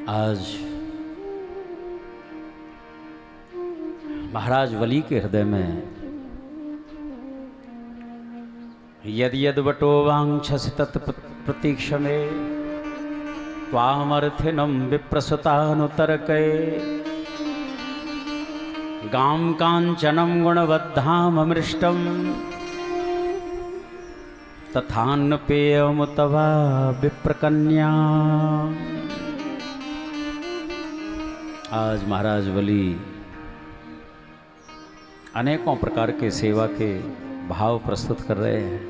आज महाराज वली के हृदय में यद यद वटो वांछसि तत् प्रतीक्षमे त्वामर्थिनं विप्रसुतानुतरके गां कांचनं गुणवद्धाममृष्टं तथान्नपेयमुतवा विप्रकन्या। आज महाराज वली अनेकों प्रकार के सेवा के भाव प्रस्तुत कर रहे हैं।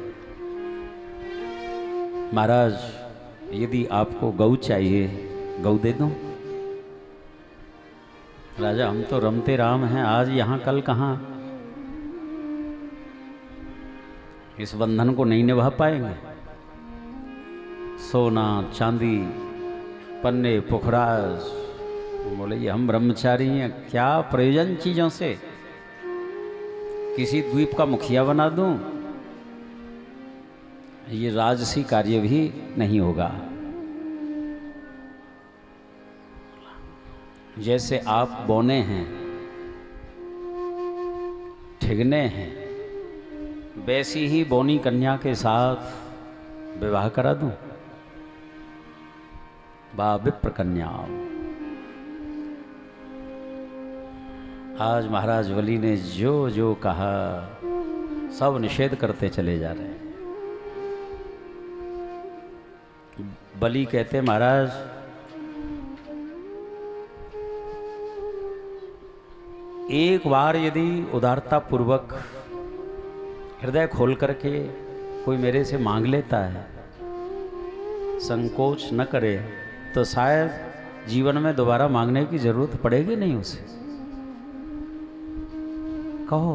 महाराज, यदि आपको गौ चाहिए, गौ दे दूं? राजा, हम तो रमते राम हैं, आज यहाँ कल कहाँ, इस बंधन को नहीं निभा पाएंगे। सोना चांदी पन्ने पुखराज, बोले ये हम ब्रह्मचारी हैं, क्या प्रयोजन चीजों से? किसी द्वीप का मुखिया बना दूं, ये राजसी कार्य भी नहीं होगा। जैसे आप बोने हैं, ठिगने हैं, वैसी ही बोनी कन्या के साथ विवाह करा दूं। बा विप्र कन्या। आज महाराज वली ने जो जो कहा सब निषेध करते चले जा रहे हैं। बलि कहते, महाराज एक बार यदि उदारता पूर्वक हृदय खोल करके कोई मेरे से मांग लेता है, संकोच न करे, तो शायद जीवन में दोबारा मांगने की जरूरत पड़ेगी नहीं उसे। कहो।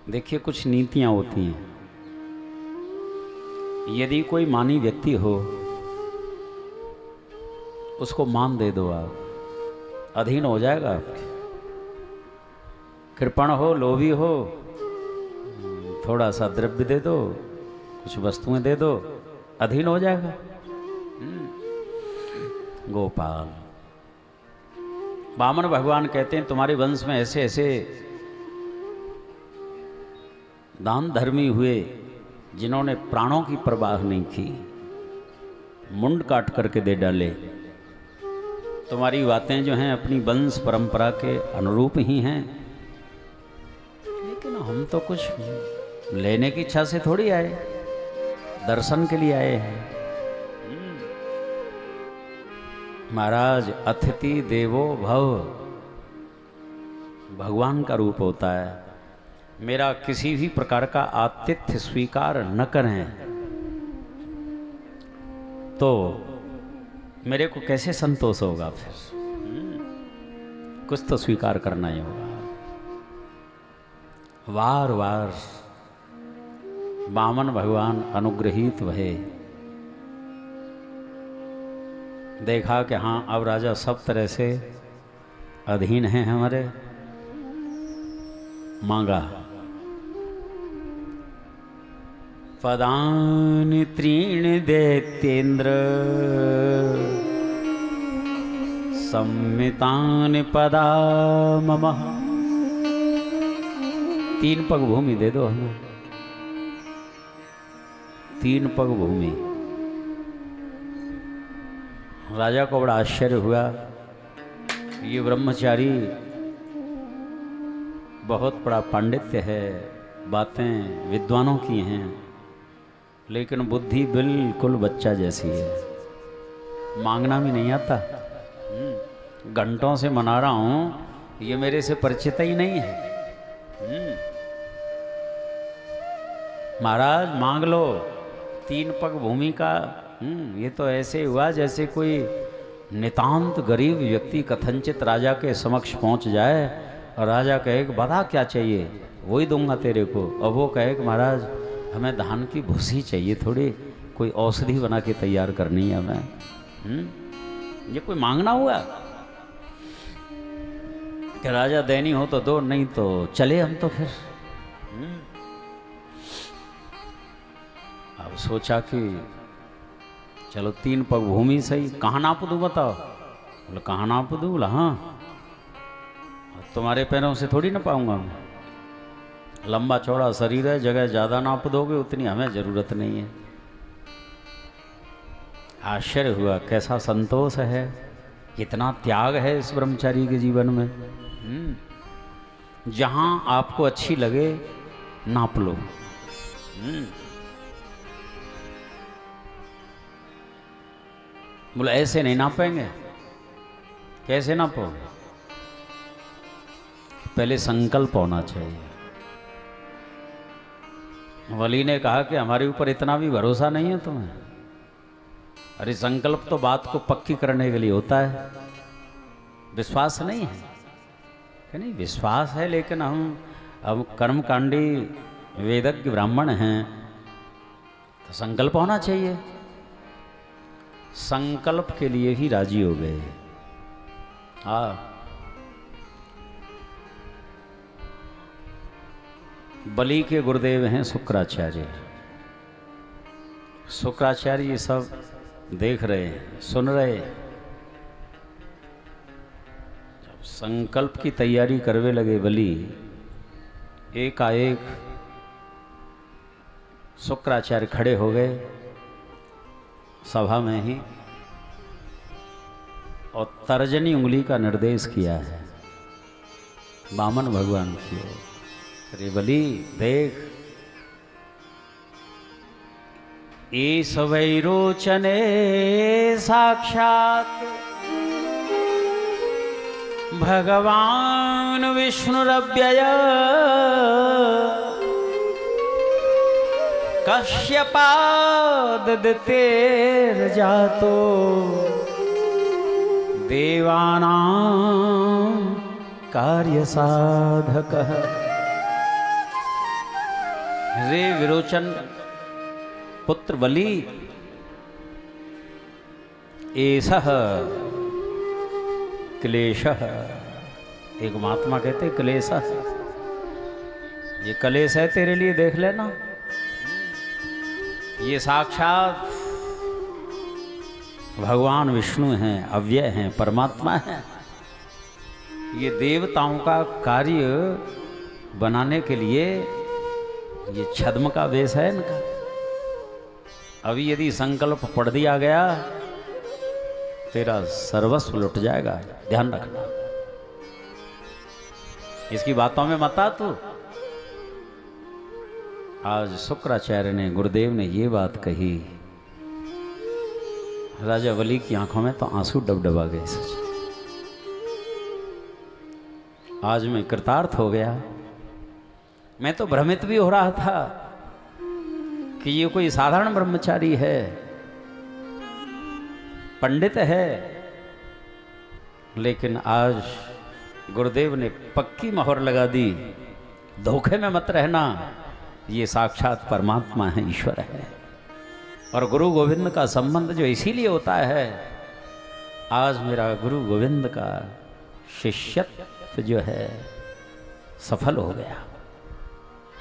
देखिए, कुछ नीतियां होती हैं। यदि कोई मानी व्यक्ति हो, उसको मान दे दो, आप अधीन हो जाएगा आपके। कृपण हो, लोभी हो, थोड़ा सा द्रव्य दे दो, कुछ वस्तुएं दे दो, अधीन हो जाएगा। गोपाल, वामन भगवान कहते हैं तुम्हारे वंश में ऐसे ऐसे दान धर्मी हुए जिन्होंने प्राणों की परवाह नहीं की, मुंड काट करके दे डाले। तुम्हारी बातें जो हैं अपनी वंश परंपरा के अनुरूप ही हैं, लेकिन हम तो कुछ लेने की इच्छा से थोड़ी आए, दर्शन के लिए आए हैं। महाराज, अतिथि देवो भव भगवान का रूप होता है। मेरा किसी भी प्रकार का आतिथ्य स्वीकार न करें तो मेरे को कैसे संतोष होगा? फिर कुछ तो स्वीकार करना ही होगा। वार वार वामन भगवान अनुग्रहित भये, देखा कि हाँ अब राजा सब तरह से अधीन हैं हमारे। मांगा, पदानि त्रीणि दैत्येन्द्र सम्मितानि पदा मम। 3 पग भूमि दे दो हमें, 3 पग भूमि। राजा को बड़ा आश्चर्य हुआ, ये ब्रह्मचारी बहुत बड़ा पांडित्य है, बातें विद्वानों की हैं, लेकिन बुद्धि बिल्कुल बच्चा जैसी है, मांगना भी नहीं आता। घंटों से मना रहा हूँ, ये मेरे से परिचित ही नहीं है। महाराज मांग लो 3 पग भूमि का। ये तो ऐसे हुआ जैसे कोई नितांत गरीब व्यक्ति कथनचित राजा के समक्ष पहुंच जाए और राजा कहे कि बता क्या चाहिए, वही दूंगा तेरे को। और वो कहे कि महाराज हमें धान की भूसी चाहिए, थोड़ी कोई औषधि बना के तैयार करनी है हमें। ये कोई मांगना हुआ कि राजा देनी हो तो दो, नहीं तो चले हम तो फिर। सोचा कि चलो 3 पग भूमि सही, कहाँ नाप दूँ बताओ? बोले कहाँ नाप दूँ? बोला हाँ, तुम्हारे पैरों से थोड़ी ना पाऊंगा मैं, लंबा चौड़ा शरीर है, जगह ज़्यादा नाप दोगे उतनी हमें ज़रूरत नहीं है। आश्चर्य हुआ, कैसा संतोष है, कितना त्याग है इस ब्रह्मचारी के जीवन में। जहाँ आपको अच्छी लगे नाप लो। बोले ऐसे नहीं नापेंगे। कैसे नापोगे? पहले संकल्प होना चाहिए। वली ने कहा कि हमारे ऊपर इतना भी भरोसा नहीं है तुम्हें? अरे संकल्प तो बात को पक्की करने के लिए होता है, विश्वास नहीं है कि नहीं? विश्वास है, लेकिन हम कर्मकांडी वेदज्ञ ब्राह्मण हैं, तो संकल्प होना चाहिए। संकल्प के लिए ही राजी हो गए। हाँ, बलि के गुरुदेव हैं शुक्राचार्य। शुक्राचार्य ये सब देख रहे हैं, सुन रहे हैं। जब संकल्प की तैयारी करने लगे बलि, एकाएक शुक्राचार्य खड़े हो गए सभा में ही, और तर्जनी उंगली का निर्देश किया है वामन भगवान की ओर। अरे बलि देख, ईश वैरोचने साक्षात भगवान विष्णुरव्यय कश्यपाददितेर्जातो देवानां कार्यसाधकः। रे विरोचन पुत्र बलि, एषः क्लेशः। एक महात्मा कहते क्लेशः, ये क्लेश है तेरे लिए, देख लेना। ये साक्षात भगवान विष्णु हैं, अव्यय हैं, परमात्मा हैं। ये देवताओं का कार्य बनाने के लिए ये छद्म का वेश है इनका। अभी यदि संकल्प पढ़ दिया गया, तेरा सर्वस्व लुट जाएगा, ध्यान रखना। इसकी बातों में मत आ तू। आज शुक्राचार्य ने, गुरुदेव ने ये बात कही, राजा बलि की आंखों में तो आंसू डबडबा गए। सच, आज मैं कृतार्थ हो गया। मैं तो भ्रमित भी हो रहा था कि ये कोई साधारण ब्रह्मचारी है, पंडित है, लेकिन आज गुरुदेव ने पक्की मोहर लगा दी, धोखे में मत रहना, ये साक्षात परमात्मा है, ईश्वर है। और गुरु गोविंद का संबंध जो इसीलिए होता है, आज मेरा गुरु गोविंद का शिष्यत्व जो है सफल हो गया।